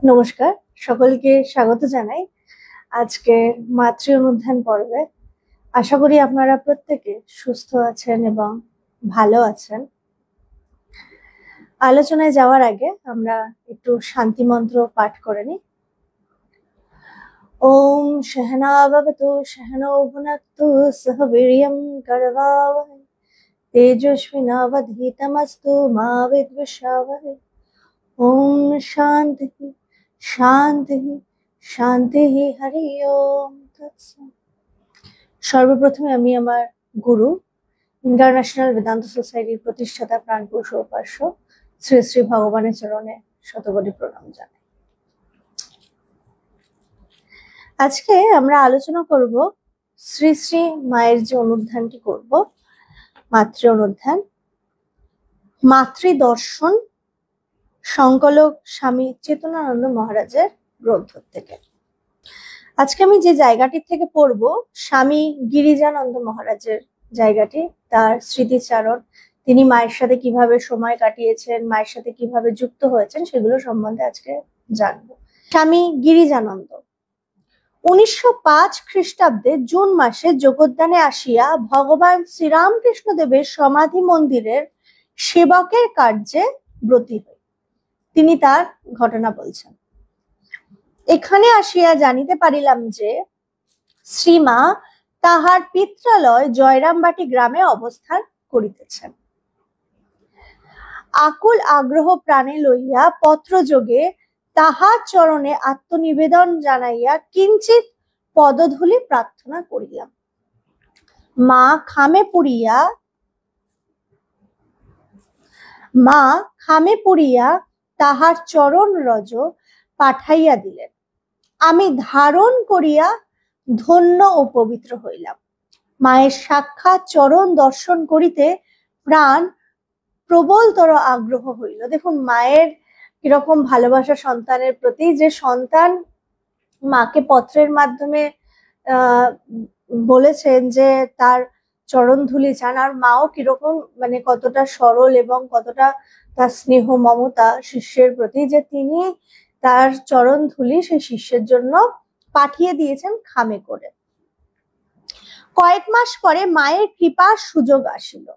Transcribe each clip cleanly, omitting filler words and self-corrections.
নমস্কার, সকলকে স্বাগত জানাই আজকে মাতৃ অনুধ্যান পর্বে। আশা করি আপনারা প্রত্যেকে সুস্থ আছেন এবং ভালো আছেন। আলোচনায় যাওয়ার আগে আমরা একটু শান্তি মন্ত্র পাঠ করে নিই। ওম সহনা ভবতু সহনৌ ভুনক্তু সহ বীর্যং করবাবহৈ তেজস্বিনাবধীতমস্তু মা বিদ্বিষাবহৈ। ওম শান্তি শান্তি শান্তি হরি ওম তৎসৎ। সর্বপ্রথমে আমি আমার গুরু ইন্টারন্যাশনাল বেদান্ত সোসাইটির প্রতিষ্ঠাতা প্রাণপুরুষ উপাস্য শ্রী শ্রী ভগবানের চরণে শতকোটি প্রণাম জানাই। আজকে আমরা আলোচনা করব শ্রী শ্রী মায়ের যে অনুধ্যানটি করব, মাতৃ অনুধ্যান, মাতৃদর্শন সংকলক স্বামী চেতনানন্দ মহারাজের গ্রন্থ থেকে। আজকে আমি যে জায়গাটি থেকে পড়বো, স্বামী গিরিজানন্দ মহারাজের জায়গাটি, তার স্মৃতিচারণ, তিনি মায়ের সাথে কিভাবে সময় কাটিয়েছেন, মায়ের সাথে কিভাবে যুক্ত হয়েছেন, সেগুলো সম্বন্ধে আজকে জানবো। স্বামী গিরিজানন্দ 1905 খ্রিস্টাব্দে জুন মাসে যোগদানে আসিয়া ভগবান শ্রীরামকৃষ্ণ দেবের সমাধি মন্দিরের সেবকের কার্যে ব্রতী হই। তিনি তার ঘটনা বলছেন। এখানে আসিয়া জানিতে পারিলাম যে শ্রীমা তাহার পিত্রালয় জয়রামবাটি গ্রামে অবস্থান করিতেছেন। আকুল আগ্রহ প্রাণে লইয়া পত্রযোগে তাহার চরণে আত্মনিবেদন জানাইয়া কিঞ্চিত পদধূলি প্রার্থনা করিলাম। মা খামে পুড়িয়া তাহার চরণ রজ পাঠাইয়া দিলেন। আমি ধারণ করিয়া ধন্য ও পবিত্র হইলাম। মায়ের সাক্ষাৎ চরণ দর্শন করিতে প্রাণ প্রবলতর আগ্রহ হইল। দেখুন মায়ের কিরকম ভালোবাসা সন্তানের প্রতি, যে সন্তান মাকে পত্রের মাধ্যমে বলেছেন যে তার চরণ ধুলি চান, আর মাও কিরকম কতটা সরল এবং কতটা তার স্নেহ মমতা শিষ্যের প্রতি, যে তিনি তার চরণ ধুলি সেই শিষ্যের জন্য পাঠিয়ে দিয়েছেন খামে করে। কয়েক মাস পরে মায়ের কৃপার সুযোগ আসিল।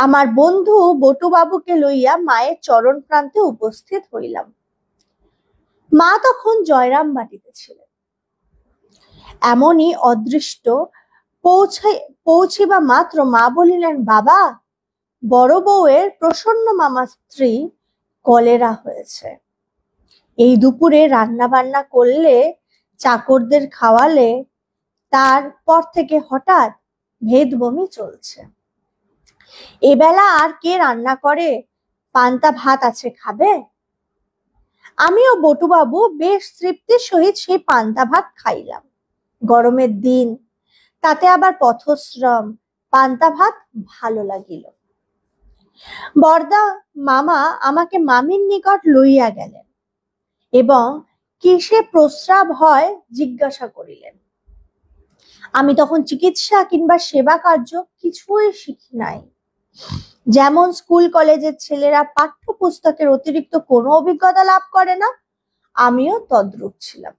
আমার বন্ধু বটুবাবুকে লইয়া মায়ের চরণ প্রান্তে উপস্থিত হইলাম। মা তখন জয়রামবাটিতে ছিলেন। এমনই অদৃষ্ট পৌঁছিবা মাত্র মা বলিলেন, বাবা, বড় বউয়ের প্রসন্ন মামার স্ত্রী কলেরা হয়েছে। এই দুপুরে রান্না বান্না করলে, চাকরদের খাওয়ালে, তারপর থেকে হঠাৎ ভেদ বমি চলছে। এবেলা আর কে রান্না করে? পান্তা ভাত আছে, খাবে? আমিও বটুবাবু বেশ তৃপ্তির সহিত সেই পান্তা ভাত খাইলাম। গরমের দিন, তাতে আবার পথশ্রম, পান্তা ভাত ভালো লাগিল। বরদা মামা আমাকে মামির নিকট লইয়া গেলেন এবং কিসে প্রস্রাব হয় জিজ্ঞাসা করিলেন। আমি তখন চিকিৎসা কিংবা সেবা কার্য কিছুই শিখি নাই। যেমন স্কুল কলেজের ছেলেরা পাঠ্য পুস্তকের অতিরিক্ত কোনো অভিজ্ঞতা লাভ করে না, আমিও তদ্রূপ ছিলাম।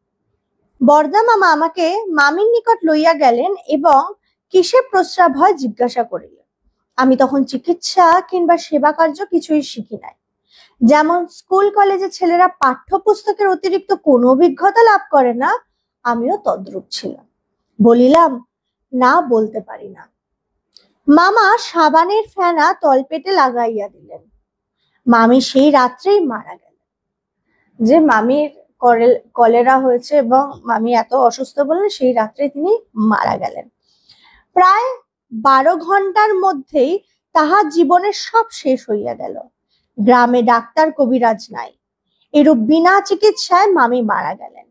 বরদা মামা আমাকে মামির নিকট লইয়া গেলেন এবং কিসে প্রস্রাব হয় জিজ্ঞাসা করিলেন। আমি তখন চিকিৎসা কিংবা সেবা কার্য কিছুই শিখি নাই। যেমন স্কুল কলেজের ছেলেরা পাঠ্য পুস্তকের অতিরিক্ত কোনো অভিজ্ঞতা লাভ করে না, আমিও তদ্রূপ ছিলাম। বলিলাম, না, বলতে পারি না। মামা সাবানের ফেনা তলপেটে লাগাইয়া দিলেন। মামি সেই রাত্রেই মারা গেলেন। যে মামির কলেরা হয়েছে এবং মামি এত অসুস্থ বললেন, সেই রাত্রে তিনি মারা গেলেন। প্রায় 12 ঘন্টার মধ্যেই তাহার জীবনের সব শেষ হইয়া গেল। গ্রামে ডাক্তার কবিরাজ নাই। এরূপ বিনা চিকিৎসায় মামি মারা গেলেন।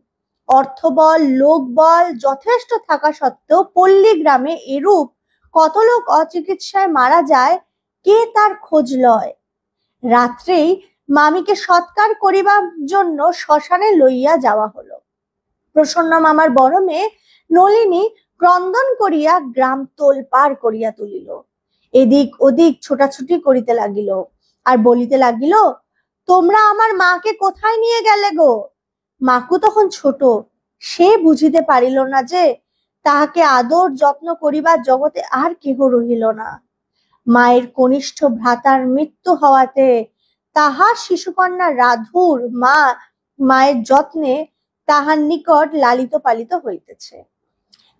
অর্থবল, লোকবল যথেষ্ট থাকা সত্ত্বেও পল্লী গ্রামে এরূপ কত লোক অচিকিৎসায় মারা যায়, কে তার খোঁজ লয়? রাত্রেই মামিকে সৎকার করিবার জন্য শ্মশানে লইয়া যাওয়া হলো। প্রসন্ন মামার বড় মেয়ে নলিনী ক্রন্দন করিয়া গ্রাম তোলপাড় করিয়া তুলিল। এদিক ওদিক ছোটাছুটি করিতে লাগিল আর বলিতে লাগিল, তোমরা আমার মাকে কোথায় নিয়ে গেলে গো? মাকু তখন ছোট, সে বুঝিতে পারিল না যে তাহাকে আদর যত্ন করিবার জগতে আর কেহ রহিল না। মায়ের কনিষ্ঠ ভ্রাতার মৃত্যু হওয়াতে তাহার শিশুকন্যা রাধুর মায়ের যত্নে তাহার নিকট লালিত পালিত হইতেছে।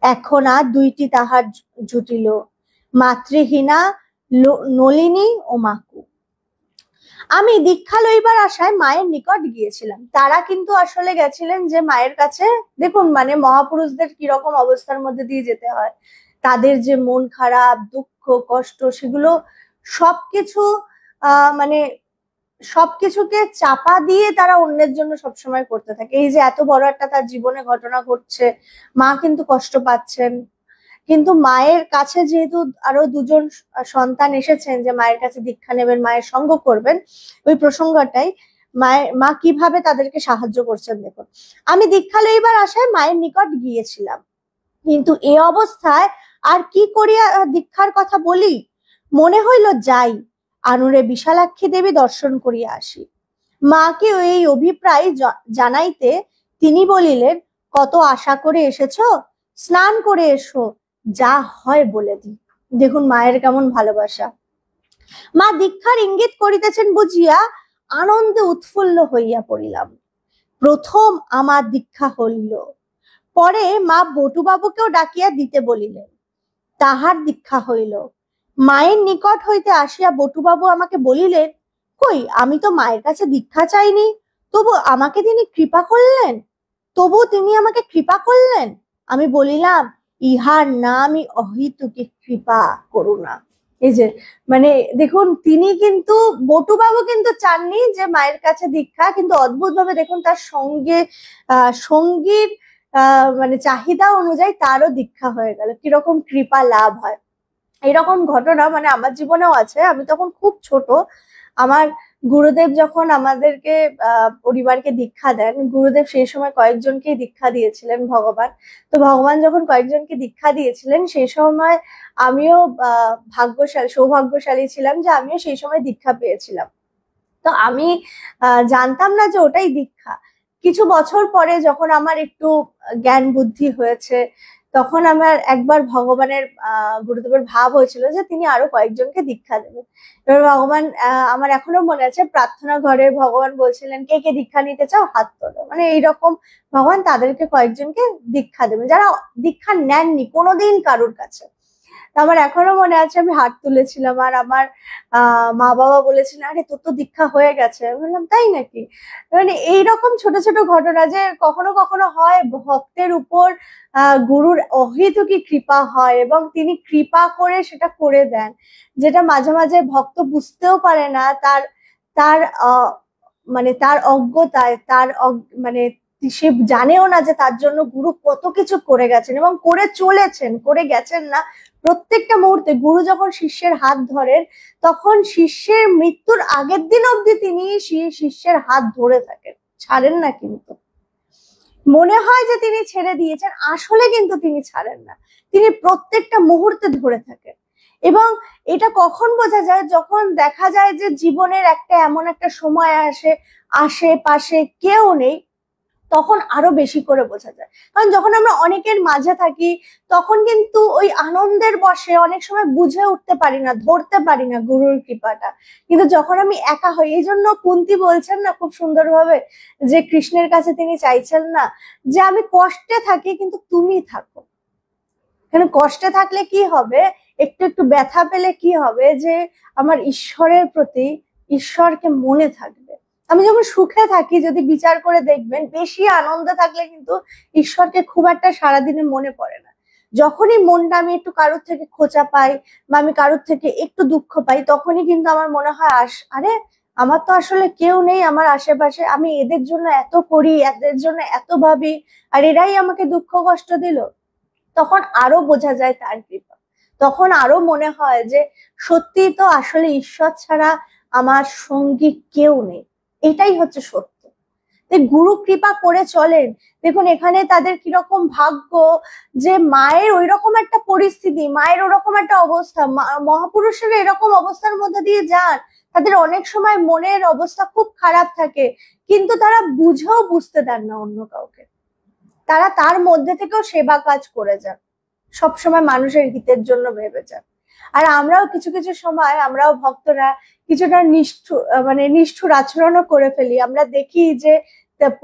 এখন আর দুইটি তাহার জুটিল, মাতৃহীনা নলিনী ও মাকু। আমি দীক্ষা লইবার আশায় মায়ের নিকট গিয়েছিলাম। তারা কিন্তু আসলে গেছিলেন যে মায়ের কাছে। দেখুন মানে মহাপুরুষদের কিরকম অবস্থার মধ্যে দিয়ে যেতে হয়, তাদের যে মন খারাপ, দুঃখ, কষ্ট, সেগুলো সবকিছু মানে সবকিছুকে চাপা দিয়ে তারা অন্যের জন্য সবসময় করতে থাকে। এই যে এত বড় একটা তার জীবনে ঘটনা ঘটছে, মা কিন্তু কষ্ট পাচ্ছেন, কিন্তু মায়ের কাছে যেহেতু আরো দুজন সন্তান এসেছেন যে মায়ের কাছে দীক্ষা নেবেন, মায়ের সঙ্গ করবেন, ওই প্রসঙ্গটাই মা কিভাবে তাদেরকে সাহায্য করছেন দেখুন। আমি দীক্ষা লইবার আশায় মায়ের নিকট গিয়েছিলাম, কিন্তু এ অবস্থায় আর কি করিয়া দীক্ষার কথা বলি। মনে হইল যাই, আনুরে বিশালাক্ষী দেবী দর্শন করিয়া আসি। মাকে এই অভিপ্রায় জানাইতে তিনি বলিলেন, কত আশা করে এসেছো, স্নান করে এসো, যা হয় বলে দি। দেখুন মায়ের কেমন ভালোবাসা। মা দীক্ষার ইঙ্গিত করিতেছেন বুঝিয়া আনন্দে উৎফুল্ল হইয়া পড়িলাম। প্রথম আমার দীক্ষা হইল। পরে মা বটুবাবুকেও ডাকিয়া দিতে বলিলেন, তাহার দীক্ষা হইল। মায়ের নিকট হইতে আসিয়া বটুবাবু আমাকে বলিলেন, কই আমি তো মায়ের কাছে দীক্ষা চাইনি, তবু আমাকে তিনি কৃপা করলেন। আমি বলিলাম, ইহার নামই অহেতুকী কৃপা করুণা। এই যে মানে দেখুন, তিনি কিন্তু বটুবাবু কিন্তু চাননি যে মায়ের কাছে দীক্ষা, কিন্তু অদ্ভুত ভাবে দেখুন তার সঙ্গীর মানে চাহিদা অনুযায়ী তারও দীক্ষা হয়ে গেল। কিরকম কৃপা লাভ হয়, এরকম ঘটনা মানে আমার জীবনেও আছে। আমি তখন খুব ছোট, আমার গুরুদেব যখন আমাদেরকে পরিবারকে দীক্ষা দেন, গুরুদেব সেই সময় কয়েকজনকেই দীক্ষা দিয়েছিলেন ভগবান। তো ভগবান যখন কয়েকজনকে দীক্ষা দিয়েছিলেন, সেই সময় আমিও সৌভাগ্যশালী ছিলাম যে আমিও সেই সময় দীক্ষা পেয়েছিলাম। তো আমি জানতাম না যে ওটাই দীক্ষা। কিছু বছর পরে যখন আমার একটু জ্ঞান বুদ্ধি হয়েছে, তখন আমার একবার ভগবানের গুরুদেবের ভাব হয়েছিল যে তিনি আরো কয়েকজনকে দীক্ষা দেবেন। এবার ভগবান, আমার এখনো মনে আছে, প্রার্থনা ঘরে ভগবান বলছিলেন, কে কে দীক্ষা নিতে চাও হাত তোলো। মানে এইরকম ভগবান তাদেরকে কয়েকজনকে দীক্ষা দেবেন যারা দীক্ষা নেননি কোনোদিন কারোর কাছে। আমার এখনো মনে আছে, আমি হাত তুলেছিলাম আর আমার মা বাবা বলেছিলেন, আরে তোর তো দীক্ষা হয়ে গেছে। আমি বললাম, তাই নাকি? মানে এইরকম ছোট ছোট ঘটনা যে কখনো কখনো হয়, ভক্তের উপর গুরুর অহেতুকী কৃপা হয় এবং তিনি কৃপা করে সেটা করে দেন, যেটা মাঝে মাঝে ভক্ত বুঝতেও পারে না। তার তার মানে তার অজ্ঞতায়, মানে সে জানেও না যে তার জন্য গুরু কত কিছু করে গেছেন এবং করে চলেছেন, করে গেছেন না। প্রত্যেকটা মুহূর্তে গুরু যখন শিষ্যের হাত ধরেন, তখন শিষ্যের মৃত্যুর আগের দিন অবধি তিনি শিষ্যের হাত ধরে থাকেন, ছাড়েন না। কিন্তু মনে হয় যে তিনি ছেড়ে দিয়েছেন, আসলে কিন্তু তিনি ছাড়েন না, তিনি প্রত্যেকটা মুহূর্তে ধরে থাকেন। এবং এটা কখন বোঝা যায়, যখন দেখা যায় যে জীবনের এমন একটা সময় আসে, আশেপাশে কেউ নেই, তখন আরো বেশি করে বোঝা যায়। কারণ যখন আমরা অনেকের মাঝে থাকি, তখন কিন্তু ওই আনন্দের বশে অনেক সময় বুঝে উঠতে পারি না, ধরতে পারি না গুরুর কৃপাটা। কিন্তু যখন আমি একা হই, এই জন্য কুন্তী বলছেন না খুব সুন্দরভাবে, যে কৃষ্ণের কাছে তিনি চাইছেন না যে আমি কষ্টে থাকি কিন্তু তুমি থাকো। কেন কষ্টে থাকলে কি হবে, একটু একটু ব্যথা পেলে কি হবে, যে আমার ঈশ্বরের প্রতি, ঈশ্বরকে মনে থাকবে। আমি যখন সুখে থাকি, যদি বিচার করে দেখবেন, বেশি আনন্দে থাকলে কিন্তু ঈশ্বরকে খুব একটা সারাদিনে মনে পড়ে না। যখনই মনটা আমি একটু কারোর থেকে খোঁচা পাই বা আমি কারোর থেকে একটু দুঃখ পাই, তখনই কিন্তু আমার মনে হয় আরে আমার তো আসলে কেউ নেই আমার আশেপাশে, আমি এদের জন্য এত করি, এদের জন্য এত ভাবি, আর এরাই আমাকে দুঃখ কষ্ট দিল। তখন আরো বোঝা যায় তার কৃপা, তখন আরো মনে হয় যে সত্যি তো আসলে ঈশ্বর ছাড়া আমার সঙ্গী কেউ নেই। এটাই হচ্ছে সত্য। গুরু কৃপা করে চলেন। দেখুন এখানে তাদের কিরকম ভাগ্য যে মায়ের ওই রকম একটা পরিস্থিতি, মায়ের ওরকম একটা অবস্থা, মহাপুরুষেরা এরকম অবস্থার মধ্যে দিয়ে যান, তাদের অনেক সময় মনের অবস্থা খুব খারাপ থাকে, কিন্তু তারা বুঝেও বুঝতে দেন না অন্য কাউকে, তারা তার মধ্যে থেকেও সেবা কাজ করে যান, সবসময় মানুষের হিতের জন্য ভেবে যান। আর আমরাও কিছু কিছু সময়, আমরাও ভক্তরা কিছুটা নিষ্ঠুর আচরণও করে ফেলি। আমরা দেখি যে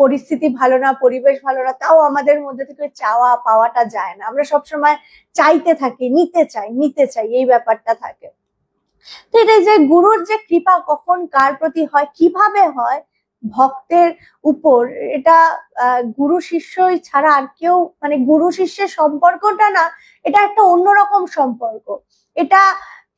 পরিস্থিতি ভালো না, পরিবেশ ভালো না, তাও আমাদের মধ্যে থেকে চাওয়া পাওয়াটা যায় না, আমরা সবসময় চাইতে থাকি, নিতে চাই, এই ব্যাপারটা থাকে। তো এটাই যে গুরুর যে কৃপা কখন কার প্রতি হয়, কিভাবে হয় ভক্তের উপর, এটা গুরু শিষ্যই ছাড়া আর কেউ, গুরু শিষ্যের সম্পর্কটা না, এটা একটা অন্যরকম সম্পর্ক। এটা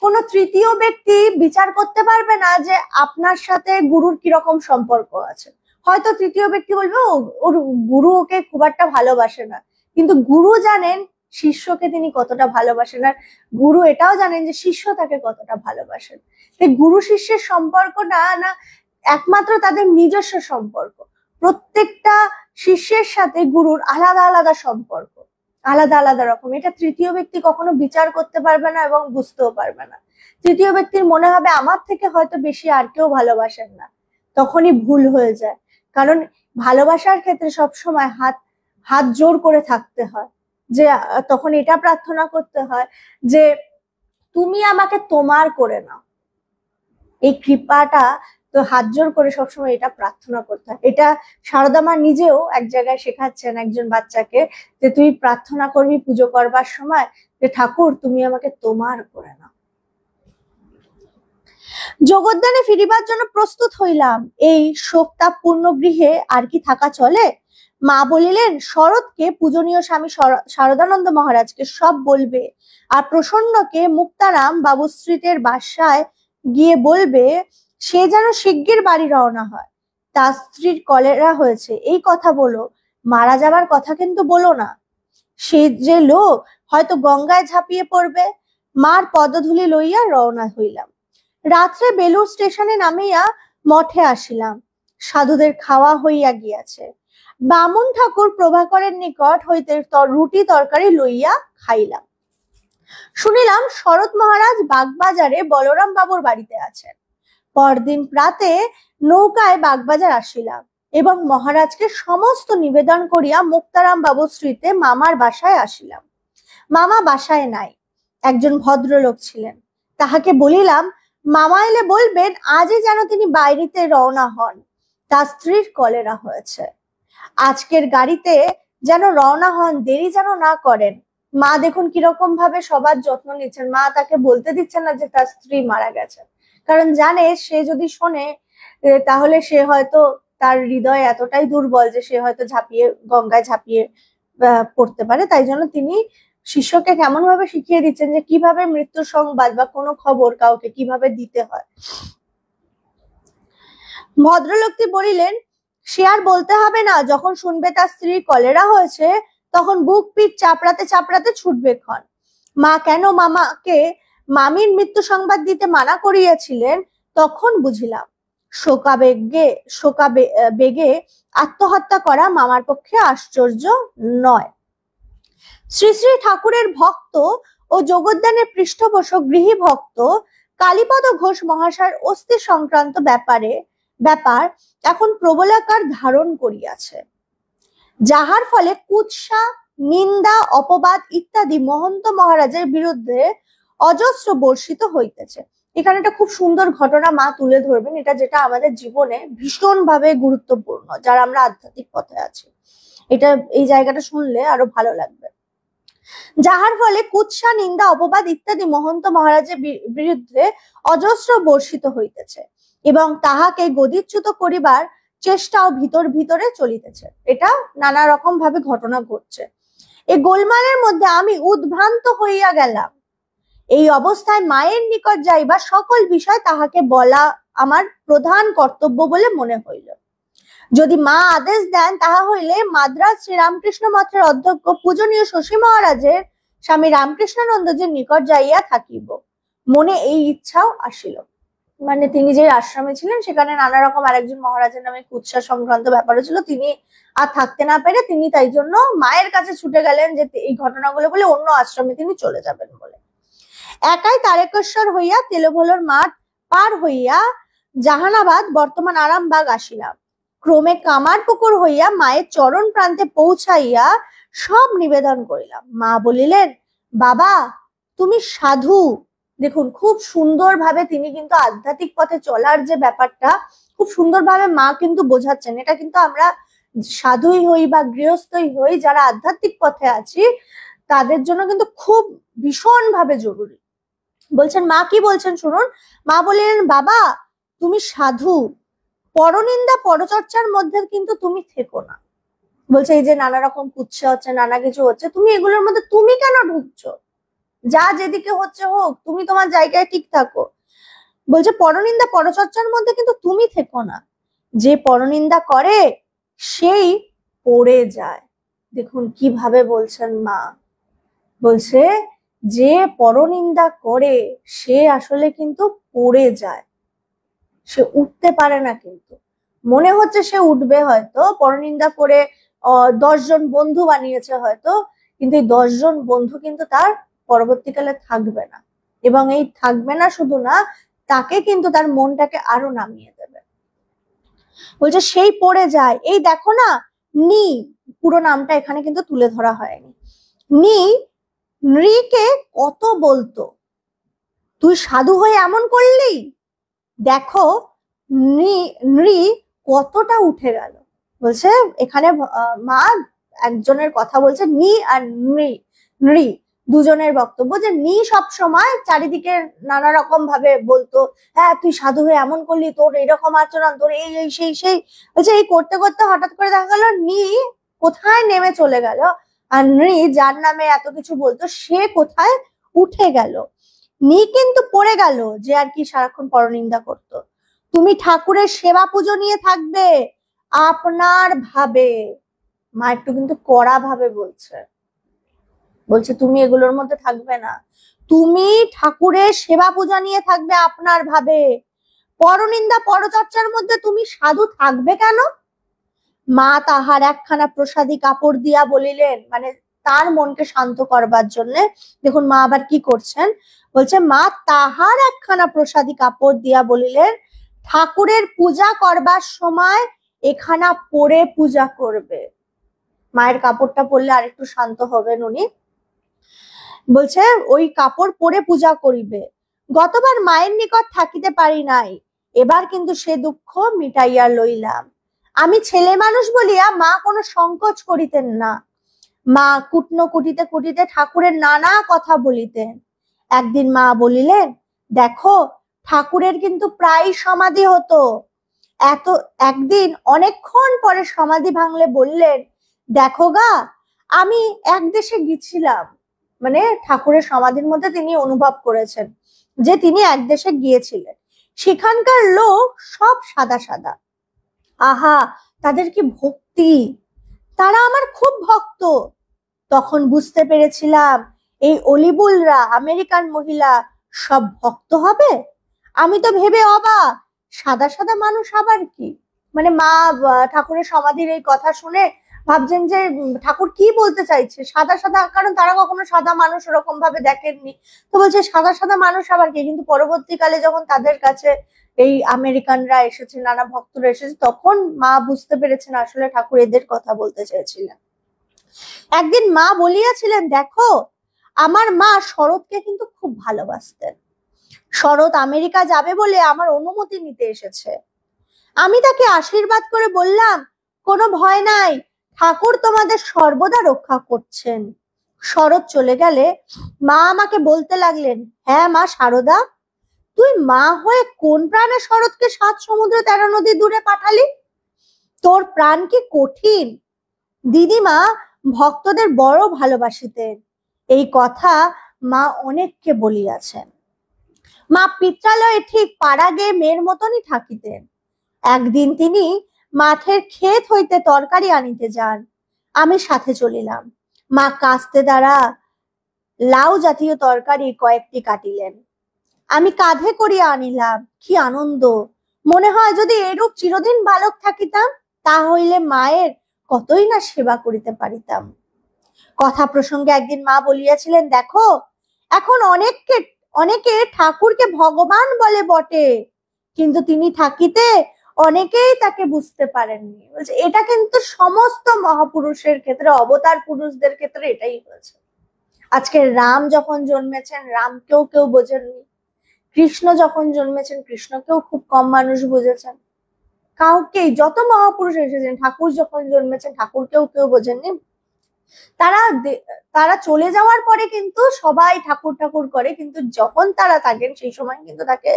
কোনো তৃতীয় ব্যক্তি বিচার করতে পারবে না যে আপনার সাথে গুরুর কিরকম সম্পর্ক আছে। হয়তো তৃতীয় ব্যক্তি বলবে ওর গুরু ওকে খুব একটা ভালোবাসে না, কিন্তু গুরু জানেন শিষ্যকে তিনি কতটা ভালোবাসেন, আর গুরু এটাও জানেন যে শিষ্য তাকে কতটা ভালোবাসেন। তাই গুরু শিষ্যের সম্পর্কটা না একমাত্র তাদের নিজস্ব সম্পর্ক। প্রত্যেকটা শিষ্যের সাথে গুরুর আলাদা আলাদা সম্পর্ক, আলাদা আলাদা রকম। এটা তৃতীয় ব্যক্তি কখনো বিচার করতে পারবে না এবং বুঝতেও পারবে না। তৃতীয় ব্যক্তির মনে হবে আমার থেকে হয়তো বেশি আর কেউ ভালোবাসেন না, তখনই ভুল হয়ে যায়। কারণ ভালোবাসার ক্ষেত্রে সবসময় হাত জোর করে থাকতে হয়, যে তখন এটা প্রার্থনা করতে হয় যে তুমি আমাকে তোমার করে নাও, এই কৃপাটা তো হাত জোর করে সবসময় এটা প্রার্থনা করতে হয়। এটা সারদা মা নিজেও এক জায়গায় শেখাচ্ছেন একজন বাচ্চাকে, যে তুই প্রার্থনা করবি পুজো করবার সময় যে ঠাকুর তুমি আমাকে তোমার করে নাও। জগদ্দানে ফিরিবার জন্য প্রস্তুত হইলাম, এই শোকতাপপূর্ণ গৃহে আর কি থাকা চলে? মা বলিলেন শরৎকে, পূজনীয় স্বামী শারদানন্দ মহারাজকে সব বলবে, আর প্রসন্নকে মুক্তারাম বাবুশ্রীতের বাসায় গিয়ে বলবে সে যেন শিগগির বাড়ি রওনা হয়। তার স্ত্রীর কলেরা হয়েছে এই কথা বলো, মারা যাবার কথা কিন্তু বলো না। সে যে লোক হয়তো গঙ্গায় ঝাঁপিয়ে পড়বে। মার পদধূলি লইয়া রওনা হইলাম। রাত্রে বেলুর স্টেশনে নামিয়া মঠে আসিলাম। সাধুদের খাওয়া হইয়া গিয়াছে। বামুন ঠাকুর প্রভাকরের নিকট হইতে রুটি তরকারি লইয়া খাইলাম। শুনিলাম শরৎ মহারাজ বাগবাজারে বলরাম বাবুর বাড়িতে আছেন। পরদিন প্রাতে নৌকায় বাগবাজার আসিলাম এবং মহারাজকে সমস্ত নিবেদন করিয়া মুক্তারাম বাবুর স্ত্রীতে মামার বাসায় আসিলাম। মামা বাসায় নাই, একজন ভদ্রলোক ছিলেন। তাহাকে বলিলাম মামা এলে বলবেন আজই যেন তিনি বাইরেতে রওনা হন, তার স্ত্রীর কলেরা হয়েছে। আজকের গাড়িতে যেন রওনা হন, দেরি যেন না করেন। মা দেখুন কিরকম ভাবে সবার যত্ন নিচ্ছেন। মা তাকে বলতে দিচ্ছেন না যে তার স্ত্রী মারা গেছে, কারণ জানে সে যদি শোনে তাহলে সে হয়তো, তার হৃদয় এতটাই দুর্বল যে সে হয়তো গঙ্গায় ঝাঁপিয়ে পড়তে পারে। তাই জন্য তিনি শিষ্যকে কেমন ভাবে শিখিয়ে দিচ্ছেন যে কিভাবে মৃত্যু সংবাদ বা কোনো খবর কাউকে কিভাবে দিতে হয়। ভদ্রলোকটি বলিলেন সে আর বলতে হবে না, যখন শুনবে তার স্ত্রীর কলেরা হয়েছে তখন বুক পিঠ চাপড়াতে চাপড়াতে ছুটবে ক্ষণ। মা কেন মামাকে মামির মৃত্যু সংবাদ দিতে মানা করিয়াছিলেন তখন বুঝিলাম। শোকাবেগে আত্মহত্যা করা মামার পক্ষে আশ্চর্য নয়। শ্রী শ্রী ঠাকুরের ভক্ত ও জগদ্দানের পৃষ্ঠপোষক গৃহী ভক্ত কালীপদ ঘোষ মহাশয়ের অস্থি সংক্রান্ত ব্যাপার এখন প্রবলাকার ধারণ করিয়াছে, যাহার ফলে কুৎসা, নিন্দা, অপবাদ ইত্যাদি মহন্ত মহারাজের বিরুদ্ধে অজস্র বর্ষিত হইতেছে। এখানে একটা খুব সুন্দর ঘটনা মা তুলে ধরবেন, এটা যেটা আমাদের জীবনে ভীষণ ভাবে গুরুত্বপূর্ণ, যারা আমরা আধ্যাত্মিক পথে আছি। এটা এই জায়গাটা শুনলে আরো ভালো লাগবে। যাহার ফলে কুৎসা, নিন্দা, অপবাদ ইত্যাদি মহন্ত মহারাজের বিরুদ্ধে অজস্র বর্ষিত হইতেছে এবং তাহাকে গদিচ্যুত করিবার চেষ্টাও ভিতরে চলিতেছে। এটা নানা রকম ভাবে ঘটনা ঘটছে। এই গোলমালের মধ্যে আমি উদ্ভ্রান্ত হইয়া গেলাম। এই অবস্থায় মায়ের নিকট যাইবা সকল বিষয় তাহাকে বলা আমার প্রধান কর্তব্য বলে মনে হইল। যদি মা আদেশ দেন তাহা হইলে মাদ্রাজ শ্রীরামকৃষ্ণ মঠের অধ্যক্ষ পূজনীয় শশী মহারাজের স্বামী রামকৃষ্ণানন্দজির নিকট যাইয়া থাকিব। মনে এই ইচ্ছাও আসিল। মানে তিনি যে আশ্রমে ছিলেন সেখানে নানা রকম আরেকজন মহারাজের নামে কুৎসা সংক্রান্ত ব্যাপার ছিল। তিনি আর থাকতে না পেরে তিনি তাই জন্য মায়ের কাছে ছুটে গেলেন যে এই ঘটনাগুলো বলে অন্য আশ্রমে তিনি চলে যাবেন বলে। একাই তারকেশ্বর হইয়া তেলভোলর মাঠ পার হইয়া জাহানাবাদ বর্তমান আরামবাগ আসিলাম। ক্রমে কামারপুকুর হইয়া মায়ের চরণ প্রান্তে পৌঁছাইয়া সব নিবেদন করিলাম। মা বলিলেন, বাবা তুমি সাধু। দেখুন খুব সুন্দরভাবে তিনি কিন্তু আধ্যাত্মিক পথে চলার যে ব্যাপারটা খুব সুন্দরভাবে মা কিন্তু বোঝাচ্ছেন। এটা কিন্তু আমরা সাধুই হই বা গৃহস্থই হই, যারা আধ্যাত্মিক পথে আছি তাদের জন্য কিন্তু খুব ভীষণ ভাবে জরুরি। বলছেন মা কি বলছেন শুনুন। মা বললেন, বাবা তুমি সাধু, পরনিন্দা পরচর্চার মধ্যে কিন্তু তুমি থেকো না। বলছে এই যে নানা রকম কুৎসা হচ্ছে, নানা কিছু হচ্ছে, তুমি এগুলোর মধ্যে তুমি কেন ঢুকছো? যা যেদিকে হচ্ছে হোক, তুমি তোমার জায়গায় ঠিক থাকো। বলছে পরনিন্দা পরচর্চার মধ্যে কিন্তু তুমি থেকো না। যে পরনিন্দা করে সেই পড়ে যায়। দেখুন কিভাবে বলছেন মা। বলছে যে পরনিন্দা করে সে আসলে কিন্তু পড়ে যায়, সে উঠতে পারে না। কিন্তু মনে হচ্ছে সে উঠবে, হয়তো পরনিন্দা করে 10 জন বন্ধু বানিয়েছে হয়তো, কিন্তু এই 10 জন বন্ধু কিন্তু তার পরবর্তীকালে থাকবে না। এবং এই থাকবে না শুধু না, তাকে কিন্তু তার মনটাকে আরো নামিয়ে দেবে। বলছে সেই পড়ে যায়। এই দেখো না, নি পুরো নামটা এখানে কিন্তু তুলে ধরা হয়নি। নি নৃকে কত বলতো, তুই সাধু হয়ে এমন করলি, দেখো নৃ কতটা উঠে গেল। বলছে এখানে মা একজনের কথা বলছে, নি আর নৃ দুজনের বক্তব্য, যে নি সব সময় চারিদিকে নানা রকম ভাবে বলতো, হ্যাঁ তুই সাধু হয়ে এমন করলি, তোর এরকম আচরণ, তোর এই এই সেই সেই। বলছে এই করতে করতে হঠাৎ করে দেখা গেল নি কোথায় নেমে চলে গেল, আর নৃ যার নামে এত কিছু বলতো সে কোথায় উঠে গেল। নি কিন্তু পড়ে গেল যে আর কি সারাক্ষণ পরনিন্দা করতো। তুমি ঠাকুরের সেবা পুজো নিয়ে থাকবে আপনার ভাবে। মা একটু কিন্তু কড়া ভাবে বলছে, বলছে তুমি এগুলোর মধ্যে থাকবে না, তুমি ঠাকুরের সেবা পূজা নিয়ে থাকবে আপনার ভাবে। পরনিন্দা পরচর্চার মধ্যে তুমি সাধু থাকবে কেন? মা তাহার একখানা প্রসাদী কাপড় দিয়া বলিলেন, মানে তার মনকে শান্ত করবার জন্য। দেখুন মা আবার কি করছেন, বলছে মা তাহার একখানা প্রসাদী কাপড় দিয়া বলিলেন, ঠাকুরের পূজা করবার সময় এখানা পরে পূজা করবে। মায়ের কাপড়টা পরলে আরেকটু শান্ত হবেন উনি। বলছে ওই কাপড় পরে পূজা করিবে। গতবার মায়ের নিকট থাকিতে পারি নাই, এবার কিন্তু সে দুঃখ মিটাইয়া লইলাম। আমি ছেলে মানুষ বলিয়া মা কোনো সংকোচ করিতেন না। মা কুটনো কুটিতে কুটিতে ঠাকুরের নানা কথা বলিতেন। একদিন মা বলিলেন, দেখো ঠাকুরের কিন্তু প্রায় সমাধি হতো। একদিন অনেকক্ষণ পরে সমাধি ভাঙলে বললেন, দেখো গা আমি এক দেশে গেছিলাম। মানে ঠাকুরের সমাধির মধ্যে তিনি অনুভব করেছেন যে তিনি এক দেশে গিয়েছিলেন, সেখানকার লোক সব সাদা সাদা। আহা তাদের কি ভক্তি, তারা আমার খুব ভক্ত। তখন বুঝতে পেরেছিলাম এই অলিবুলরা আমেরিকান মহিলা সব ভক্ত হবে। আমি তো ভেবে অবাক, সাদা সাদা মানুষ আবার কি। মানে মা ঠাকুরের সমাধির এই কথা শুনে ভাবছেন যে ঠাকুর কি বলতে চাইছে, সাদা সাদা, কারণ তারা কখনো সাদা মানুষ ওরকম ভাবে দেখেননি। তো বলছে সাদা সাদা মানুষ আবার কি। কিন্তু পরবর্তীকালে যখন তাদের কাছে এই আমেরিকানরা এসেছে, নানা ভক্তরা এসেছে, তখন মা বুঝতে পেরেছেন আসলে ঠাকুর এদের কথা বলতে চেয়েছিলেন। একদিন মা বলিয়াছিলেন, দেখো আমার মা শরৎকে কিন্তু খুব ভালোবাসতেন। শরৎ আমেরিকা যাবে বলে আমার অনুমতি নিতে এসেছে। আমি তাকে আশীর্বাদ করে বললাম, কোনো ভয় নাই, ঠাকুর তোমাদের সর্বদা রক্ষা করছেন। শরৎ চলে গেলে মা আমাকে বলতে লাগলেন, হ্যাঁ মা সারদা, তুই মা হয়ে কোন প্রাণে শরৎকে 7 সমুদ্র 13 নদী দূরে পাঠালি? তোর প্রাণ কি কঠিন? দিদিমা ভক্তদের বড় ভালোবাসিতেন, এই কথা মা অনেককে বলিয়াছেন। মা পিত্রালয়ে ঠিক পাড়াগে মেয়ের মতনই থাকিতেন। একদিন তিনি মাঠের ক্ষেত হইতে তরকারি আনিতে যান, আমি সাথে চলিলাম। মা কাস্তে দ্বারা লাউ জাতীয় তরকারি কয়েকটি কাটিলেন। আমি কাঁধে করিয়া আনিলাম, কি আনন্দ! মনে হয় যদি এরূপ চিরদিন বালক থাকিতাম, তা হইলে মায়ের কতই না সেবা করিতে পারিতাম। কথা প্রসঙ্গে একদিন মা বলিয়াছিলেন, দেখো এখন অনেকে ঠাকুরকে ভগবান বলে বটে, কিন্তু তিনি থাকিতে অনেকেই তাকে বুঝতে পারেননি। বলছে এটা কিন্তু সমস্ত মহাপুরুষের ক্ষেত্রে, অবতার পুরুষদের ক্ষেত্রে এটাই হয়েছে। আজকে রাম যখন জন্মেছেন, রামকেও কেউ বোঝেননি। কৃষ্ণ যখন জন্মেছেন, কৃষ্ণকেও খুব কম মানুষ বুঝেছেন। কাউকেই, যত মহাপুরুষ এসেছেন, ঠাকুর যখন জন্মেছেন, ঠাকুরকেও কেউ বোঝেননি। তারা চলে যাওয়ার পরে কিন্তু সবাই ঠাকুর ঠাকুর করে, কিন্তু যখন তারা থাকেন সেই সময় কিন্তু তাকে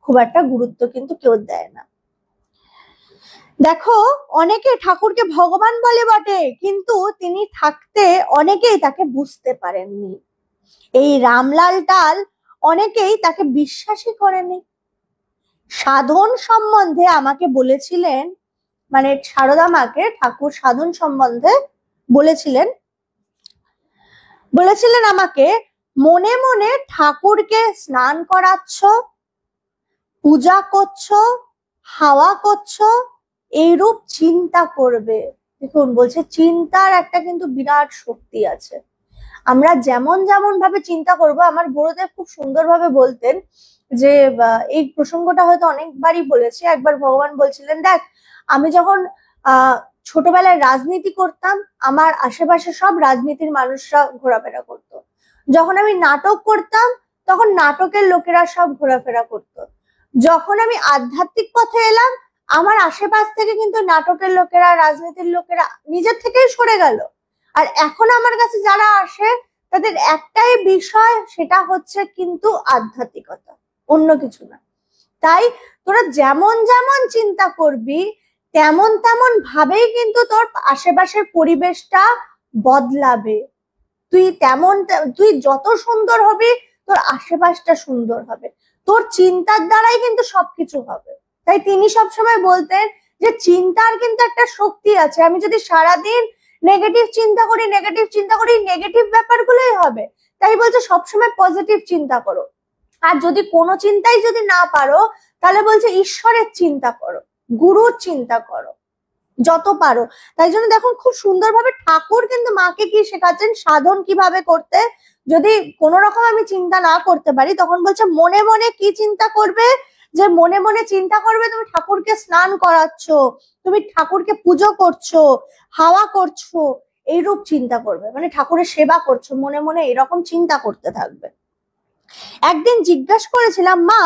খুব একটা গুরুত্ব কিন্তু কেউ দেয় না। দেখো, অনেকে ঠাকুরকে ভগবান বলে বটে, কিন্তু তিনি থাকতে অনেকেই তাকে বুঝতে পারেননি। এই রামলাল টাল অনেকেই তাকে বিশ্বাসই করেনি। সাধন সম্বন্ধে আমাকে বলেছিলেন, মানে সারদা মাকে ঠাকুর সাধন সম্বন্ধে বলেছিলেন আমাকে, মনে মনে ঠাকুরকে স্নান করাচ্ছ, পূজা করছো, হাওয়া করছো, এইরূপ চিন্তা করবে। দেখুন, বলছে চিন্তার একটা কিন্তু বিরাট শক্তি আছে। আমরা যেমন যেমন ভাবে চিন্তা করব, আমার গুরুদেব খুব সুন্দরভাবে বলতেন যে, এই প্রসঙ্গটা হয়তো অনেকবারই বলেছি। একবার ভগবান বলছিলেন, দেখ আমি যখন ছোটবেলায় রাজনীতি করতাম, আমার আশেপাশে সব রাজনীতির মানুষরা ঘোরাফেরা করতো। যখন আমি নাটক করতাম, তখন নাটকের লোকেরা সব ঘোরাফেরা করতো। যখন আমি আধ্যাত্মিক পথে এলাম, আমার আশেপাশ থেকে কিন্তু নাটকের লোকেরা, রাজনীতির লোকেরা নিজের থেকেই সরে গেল। আর এখন আমার কাছে যারা আসে, তাদের একটাই বিষয়, সেটা হচ্ছে কিন্তু আধ্যাত্মিকতা, অন্য কিছু না। তাই তোরা যেমন যেমন চিন্তা করবি, তেমন তেমন ভাবেই কিন্তু তোর আশেপাশের পরিবেশটা বদলাবে। তুই যত সুন্দর হবি, তোর আশেপাশটা সুন্দর হবে। তোর চিন্তার দ্বারাই কিন্তু সবকিছু হবে। তাই তিনি সবসময় বলতেন যে চিন্তার কিন্তু একটা শক্তি আছে। আমি যদি সারাদিন নেগেটিভ চিন্তা করি, নেগেটিভ ব্যাপারগুলোই হবে। তাই বলছে সবসময় পজিটিভ চিন্তা করো। আর যদি কোনো চিন্তাই যদি না পারো, তাহলে বলছে ঈশ্বরের চিন্তা করো, গুরুর চিন্তা করো যত পারো। তাই জন্য দেখুন, খুব সুন্দরভাবে ঠাকুর কিন্তু মাকে কি শেখাচ্ছেন, সাধন কিভাবে করতে। যদি কোনো রকম আমি চিন্তা না করতে পারি, তখন বলছে মনে মনে কি চিন্তা করবে, যে মনে মনে চিন্তা করবে তুমি ঠাকুরকে স্নান করাচ্ছ, তুমি ঠাকুরকে পুজো করছো, হাওয়া করছো, এইরূপ চিন্তা করবে, মানে ঠাকুরের সেবা করছো, মনে মনে এরকম চিন্তা করতে থাকবে। একদিন জিজ্ঞাসা করেছিলাম, মা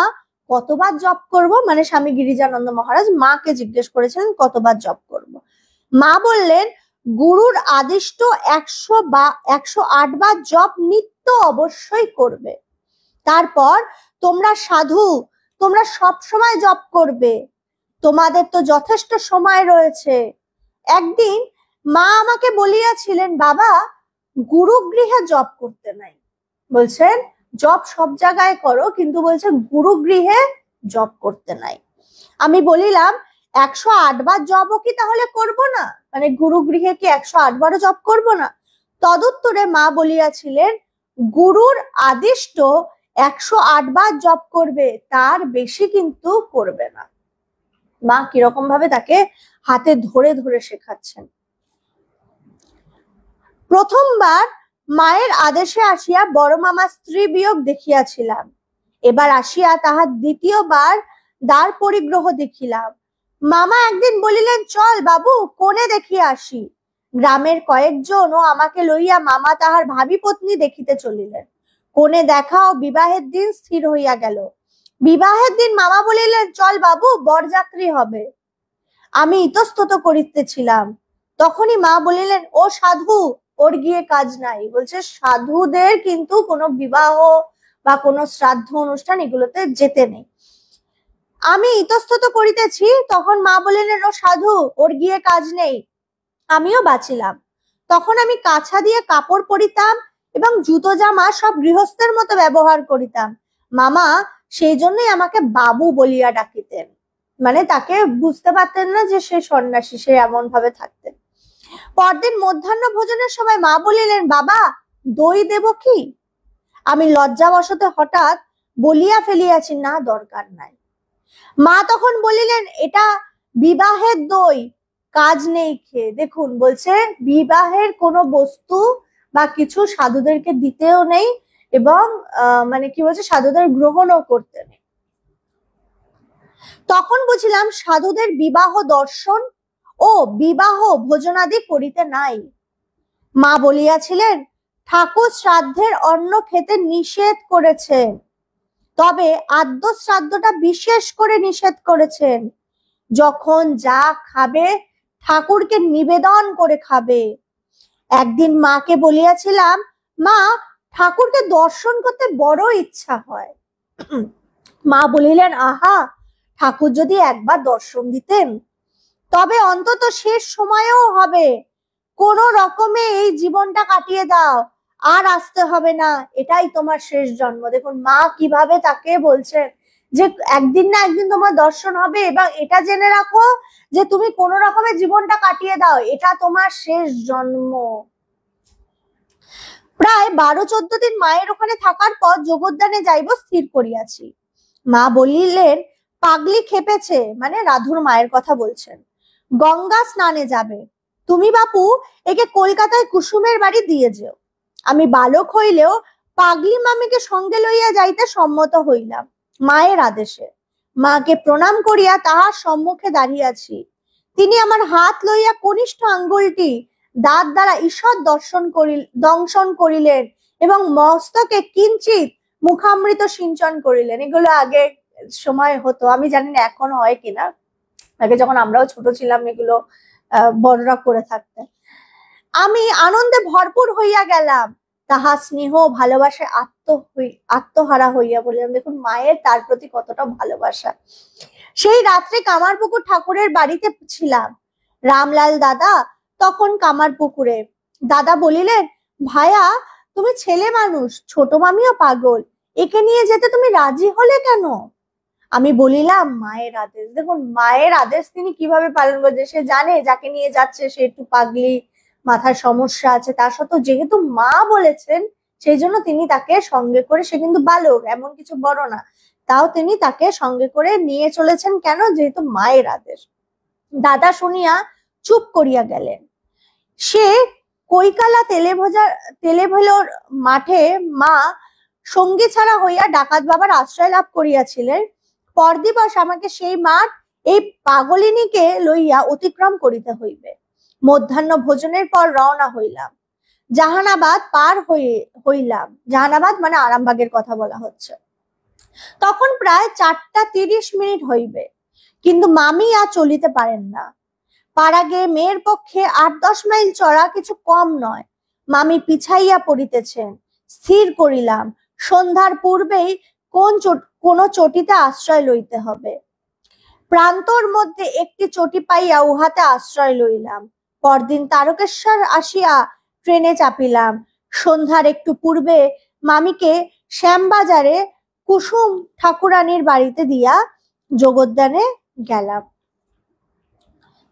কতবার জপ করব, মানে স্বামী গিরিজানন্দ মহারাজ মাকে জিজ্ঞেস করেছিলেন কতবার জপ করব। মা বললেন, গুরুর আদিষ্ট 108 বার জপ নিত্য অবশ্যই করবে। তারপর তোমরা সাধু, তোমরা সব সময় জপ করবে, তোমাদের তো যথেষ্ট সময় রয়েছে। একদিন মা আমাকে বলিয়াছিলেন, বাবা গুরুগৃহে জপ করতে নাই। বলছেন জপ সব জায়গায় করো, কিন্তু বলছে গুরুগৃহে জপ করতে নাই। আমি বলিলাম, 108 বার জপও কি তাহলে করব না, মানে গুরুগৃহে কি 108 বারও জপ করব না? তদুত্তরে মা বলিয়াছিলেন, গুরুর আদিষ্ট 108 বার জপ করবে, তার বেশি কিন্তু করবে না। মা কিরকম ভাবে তাকে হাতে ধরে ধরে শেখাচ্ছেন। প্রথমবার মায়ের আদেশে আসিয়া বড় মামার স্ত্রী বিয়োগ দেখিয়াছিলাম, এবার আসিয়া তাহার দ্বিতীয়বার দ্বার পরিগ্রহ দেখিলাম। মামা একদিন বলিলেন, চল বাবু কোণে দেখিয়া আসি। গ্রামের কয়েকজন ও আমাকে লইয়া মামা তাহার ভাবি পত্নী দেখিতে চলিলেন। কোণে দেখা ও বিবাহের দিন স্থির হইয়া গেল। বিবাহের দিন মামা বলিলেন, চল বাবু বরযাত্রী হবে। আমি ইতস্তত করিতেছিলাম, তখনই মা বলিলেন, ও সাধু, ওর গিয়ে কাজ নাই। বলছে সাধুদের কিন্তু কোনো বিবাহ বা কোনো শ্রাদ্ধ অনুষ্ঠান এগুলোতে যেতে নেই। আমি ইতস্তত করিতেছি, তখন মা বলিলেন, ও সাধু, ওর গিয়ে কাজ নেই। আমিও বাঁচিলাম। তখন আমি কাছা দিয়ে কাপড় পরিতাম এবং জুতো জামা সব গৃহস্থের মতো ব্যবহার করিতাম। মামা সেই জন্যই আমাকে বাবু বলিয়া ডাকিতেন, মানে তাকে বুঝতে পারতেন না যে সে সন্ন্যাসী, সে এমন ভাবে থাকতেন। পরদিন মধ্যাহ্ন ভোজনের সময় মা বলিলেন, বাবা দই দেব কি? আমি লজ্জাবশত হঠাৎ বলিয়া ফেলিয়াছি, না দরকার নাই। মা তখন বলিলেন, এটা বিবাহের দই, কাজ নেই খেয়ে। দেখুন বলছে বিবাহের কোনো বস্তু বা কিছু সাধুদেরকে দিতেও নেই, এবং মানে কি বলছে, সাধুদের গ্রহণও করতে নেই। তখন বুঝিলাম সাধুদের বিবাহ দর্শন ও বিবাহ ভোজনাদি করিতে নাই। মা বলিয়াছিলেন, ঠাকুর শ্রাদ্ধের অন্ন খেতে নিষেধ করেছেন, তবে আদ্য শ্রাদ্ধটা বিশেষ করে নিষেধ করেছেন। যখন যা খাবে ঠাকুরকে নিবেদন করে খাবে। একদিন মাকে বলিয়াছিলাম, মা, ঠাকুরকে দর্শন করতে বড় ইচ্ছা হয়। মা বলিলেন, আহা, ঠাকুর যদি একবার দর্শন দিতেন, তবে অন্তত শেষ সময়েও হবে, কোন রকমে এই জীবনটা কাটিয়ে দাও, আর আসতে হবে না, এটাই তোমার শেষ জন্ম। দেখুন মা কিভাবে তাকে বলছেন যে একদিন না একদিন তোমার দর্শন হবে, এবং এটা জেনে রাখো যে তুমি কোন রকমের জীবনটা কাটিয়ে দাও, এটা তোমার শেষ জন্ম। প্রায় 12-14 দিন মায়ের ওখানে থাকার পর জগদ্দানে যাইব স্থির করিয়াছি। মা বলিলেন, পাগলি খেপেছে, মানে রাধুর মায়ের কথা বলছেন, গঙ্গা স্নানে যাবে। তুমি বাপু একে কলকাতায় কুসুমের বাড়ি দিয়ে যেও। আমি বালক হইলেও পাগলি মামিকে সঙ্গে লইয়া যাইতে সম্মত হইলাম মায়ের আদেশে। মাকে প্রণাম করিয়া তাহার সম্মুখে দাঁড়িয়াছি। তিনি আমার হাত লইয়া কনিষ্ঠ আঙ্গুলটি দাঁত দ্বারা ঈষৎ দংশন করিলেন এবং মস্তকে কিঞ্চিত মুখামৃত সিঞ্চন করিলেন। এগুলো আগে সময় হতো, আমি জানি না এখন হয় কিনা, আগে যখন আমরাও ছোট ছিলাম এগুলো বড়রা করে থাকতেন। আমি আনন্দে ভরপুর হইয়া গেলাম, তাহা স্নেহ ভালোবাসে আত্মহারা হইয়া বললাম। দেখুন মায়ের তার প্রতি কতটা ভালোবাসা। সেই রাত্রে কামারপুকুর ঠাকুরের বাড়িতে ছিলাম। রামলাল দাদা তখন কামারপুকুরে। দাদা বলিলেন, ভায়া, তুমি ছেলে মানুষ, ছোট মামিও পাগল, একে নিয়ে যেতে তুমি রাজি হলে কেন? আমি বলিলাম, মায়ের আদেশ। দেখুন মায়ের আদেশ তিনি কিভাবে পালন করছে, সে জানে যাকে নিয়ে যাচ্ছে সে একটু পাগলি, মাথার সমস্যা আছে, তার সত্ত্বেও যেহেতু মা বলেছেন সেই জন্য তিনি তাকে সঙ্গে করে, সে কিন্তু বালক, এমন কিছু বড় না, তাও তিনি তাকে সঙ্গে করে নিয়ে চলেছেন। কেন? যেহেতু মায়ের আদেশ। দাদা শুনিয়া চুপ করিয়া গেলেন। সে কৈকালা তেলেভোলোর মাঠে মা সঙ্গী ছাড়া হইয়া ডাকাত বাবার আশ্রয় লাভ করিয়াছিলেন। পরদিবস আমাকে সেই মাঠ এই পাগলিনীকে লইয়া অতিক্রম করিতে হইবে। মধ্যাহ্ন ভোজনের পর রওনা হইলাম। জাহানাবাদ পার হইলাম। জাহানাবাদ মানে আরামবাগের কথা বলা হচ্ছে। তখন প্রায় 4:30 হইবে, কিন্তু মামি আর চলিতে পারেন না। পাড়াগে মেয়ের পক্ষে 8-10 মাইল চড়া কিছু কম নয়। মামি পিছাইয়া পড়িতেছেন। স্থির করিলাম সন্ধ্যার পূর্বেই কোন চটিতে আশ্রয় লইতে হবে। প্রান্তর মধ্যে একটি চটি পাইয়া উহাতে আশ্রয় লইলাম। পরদিন তারকেশ্বর আসিয়া ট্রেনে চাপিলাম। সন্ধ্যার একটু পূর্বে মামিকে শ্যামবাজারে কুসুম ঠাকুরানীর বাড়িতে দিয়া জগদ্দানে গেলাম।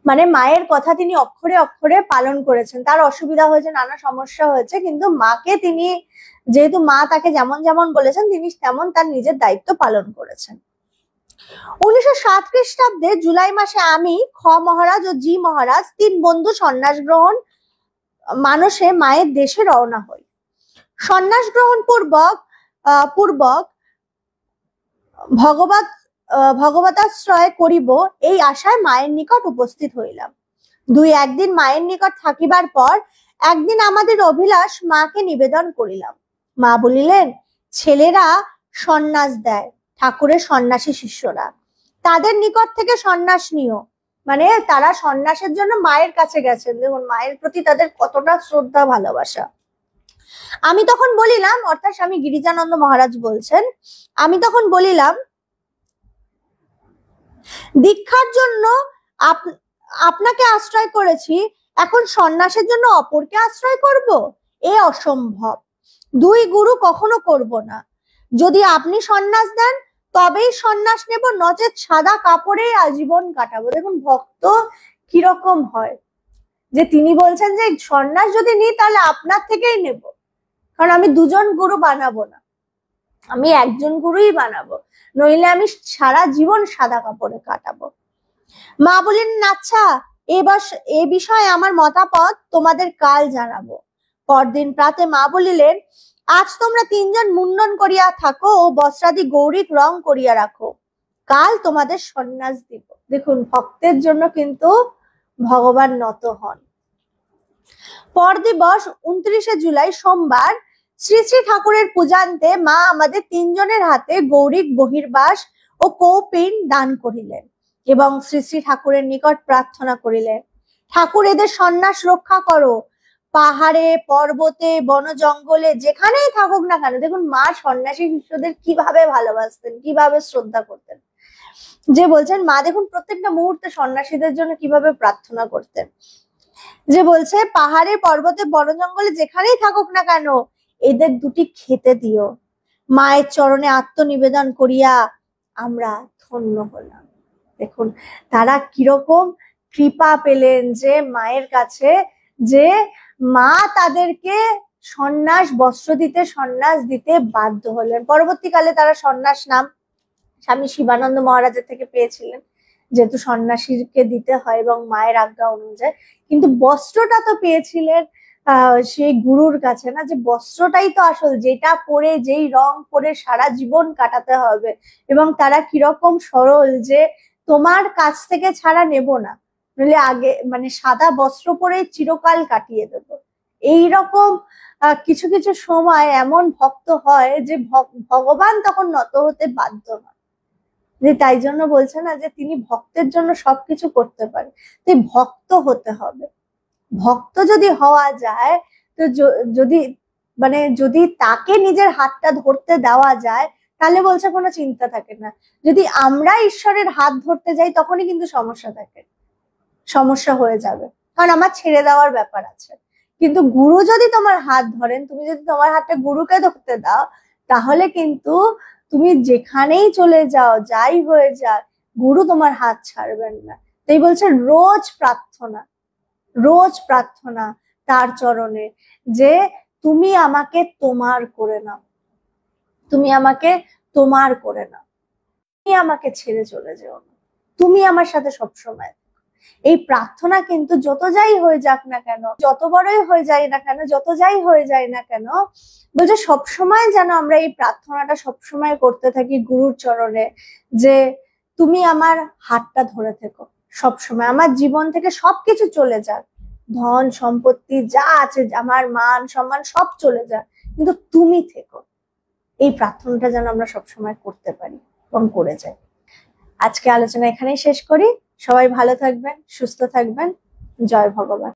মানে মায়ের কথা তিনি অক্ষরে অক্ষরে পালন করেছেন। তার অসুবিধা হয়েছে, নানা সমস্যা হয়েছে, কিন্তু মাকে তিনি, যেহেতু মা তাকে যেমন যেমন বলেছেন তিনি তেমন তার নিজের দায়িত্ব পালন করেছেন। 1907 খ্রিস্টাব্দে জুলাই মাসে আমি, খ মহারাজ ও জি মহারাজ 3 বন্ধু সন্ন্যাস গ্রহণ মানসে মায়ের দেশে রওনা হই। সন্ন্যাস গ্রহণ পূর্বক ভগবতাশ্রয় করিব এই আশায় মায়ের নিকট উপস্থিত হইলাম। 2-1 দিন মায়ের নিকট থাকিবার পর একদিন আমাদের অভিলাষ মাকে নিবেদন করিলাম। মা বলিলেন, ছেলেরা সন্ন্যাস দেয়, ঠাকুরের সন্ন্যাসী শিষ্যরা, তাদের নিকট থেকে সন্ন্যাস নিও। মানে তারা সন্ন্যাসের জন্য মায়ের কাছে গেছেন। দেখুন মায়ের প্রতি তাদের কতটা শ্রদ্ধা ভালোবাসা। আমি তখন বলিলাম, অর্থাৎ স্বামী গিরিজানন্দ মহারাজ বলছেন, আমি তখন বলিলাম, দীক্ষার জন্য আপনাকে আশ্রয় করেছি, এখন সন্ন্যাসের জন্য অপরকে আশ্রয় করব? এ অসম্ভব। 2 গুরু কখনো করব না। যদি আপনি সন্ন্যাস দেন তবেই সন্ন্যাস নেব, নচেত সাদা কাপড়ে আজীবন কাটাবো। দেখুন ভক্ত কিরকম হয়, যে তিনি বলছেন যে সন্ন্যাস যদি নিই তাহলে আপনার থেকেই নেব, কারণ আমি 2 জন গুরু বানাবো না। আমি একজন গুরুই বানাবো, নইলে আমি সারা জীবন সাদা কাপড়ে কাটাবো। মা বললেন, আচ্ছা এ বিষয়ে আমার মতামত তোমাদের কাল জানাবো। পরদিন প্রাতে মা বলিলেন, আজ তোমরা তিনজন মুন্ডন করিয়া থাকো ও বস্ত্রাদি গৌরীক রং করিয়া রাখো, কাল তোমাদের সন্ন্যাস দিব। দেখুন, ভক্তের জন্য কিন্তু ভগবান নত হন। পর দিবস 29শে জুলাই সোমবার শ্রী শ্রী ঠাকুরের পূজান্তে মা আমাদের তিনজনের হাতে গৌরীক বহির্বাস ও কৌপিন দান করিলেন এবং শ্রী শ্রী ঠাকুরের নিকট প্রার্থনা করিলেন, ঠাকুর এদের সন্ন্যাস রক্ষা করো, পাহাড়ে পর্বতে বন জঙ্গলে যেখানেই থাকুক না কেন। দেখুন, মা সন্ন্যাসী শিষ্যদের কিভাবে ভালোবাসতেন, কিভাবে শ্রদ্ধা করতেন। যে বলছেন, মা দেখুন প্রত্যেকটা মুহূর্তে সন্ন্যাসীদের জন্য কিভাবে প্রার্থনা করতেন। যে বলছে, পাহাড়ে পর্বতে বন জঙ্গলে যেখানেই থাকুক না কেন এদের দুটি খেতে দিও। মায়ের চরণে আত্মনিবেদন করিয়া আমরা ধন্য হলাম। দেখুন, তারা কিরকম কৃপা পেলেন যে মায়ের কাছে, যে মা তাদেরকে সন্ন্যাস বস্ত্র দিতে, সন্ন্যাস দিতে বাধ্য হলেন। পরবর্তীকালে তারা সন্ন্যাস নাম স্বামী শিবানন্দ মহারাজের থেকে পেয়েছিলেন, যেহেতু সন্ন্যাসীকে দিতে হয় এবং মায়ের আজ্ঞা অনুযায়ী। কিন্তু বস্ত্রটা তো পেয়েছিলেন সেই গুরুর কাছে না, যে বস্ত্রটাই তো আসল, যেটা পরে, যেই রং পরে সারা জীবন কাটাতে হবে। এবং তারা কিরকম সরল, যে তোমার কাছ থেকে ছাড়া নেব না, নইলে আগে মানে সাদা বস্ত্র পরে চিরকাল কাটিয়ে দেব। এইরকম কিছু কিছু সময় এমন ভক্ত হয় যে ভগবান তখন নত হতে বাধ্য হয়। যে তাই জন্য বলছে না যে তিনি ভক্তের জন্য সবকিছু করতে পারে। তো ভক্ত হতে হবে। ভক্ত যদি হওয়া যায়, তো যদি তাকে নিজের হাতটা ধরতে দেওয়া যায়, তাহলে বলছে কোনো চিন্তা থাকে না। যদি আমরা ঈশ্বরের হাত ধরতে যাই, তখনই কিন্তু সমস্যা হয়ে যাবে, কারণ আমার ছেড়ে দেওয়ার ব্যাপার আছে। কিন্তু গুরু যদি তোমার হাত ধরেন, তুমি যদি তোমার হাতটা গুরুকে ধরতে দাও, তাহলে কিন্তু তুমি যেখানেই চলে যাও, যাই হয়ে যাক, গুরু তোমার হাত ছাড়বেন না। তাই বলছে রোজ প্রার্থনা তার চরণে, যে তুমি আমাকে তোমার করে নাও, তুমি আমাকে তোমার করে নাও, তুমি আমাকে ছেড়ে চলে যেও না, তুমি আমার সাথে সবসময়। এই প্রার্থনা কিন্তু যত যাই হয়ে যাক না কেন, যত বড়ই হয়ে যায় না কেন, যত যাই হয়ে যায় না কেন, বলছে সবসময় যেন আমরা এই প্রার্থনাটা সবসময় করতে থাকি গুরুর চরণে, যে তুমি আমার হাতটা ধরে থেকো সবসময়, আমার জীবন থেকে সবকিছু চলে যাক, ধন সম্পত্তি যা আছে, আমার মান সম্মান সব চলে যাক, কিন্তু তুমি থেকো। এই প্রার্থনাটা যেন আমরা সবসময় করতে পারি এবং করে যাই। আজকে আলোচনা এখানেই শেষ করি। সবাই ভালো থাকবেন, সুস্থ থাকবেন। জয় ভগবান।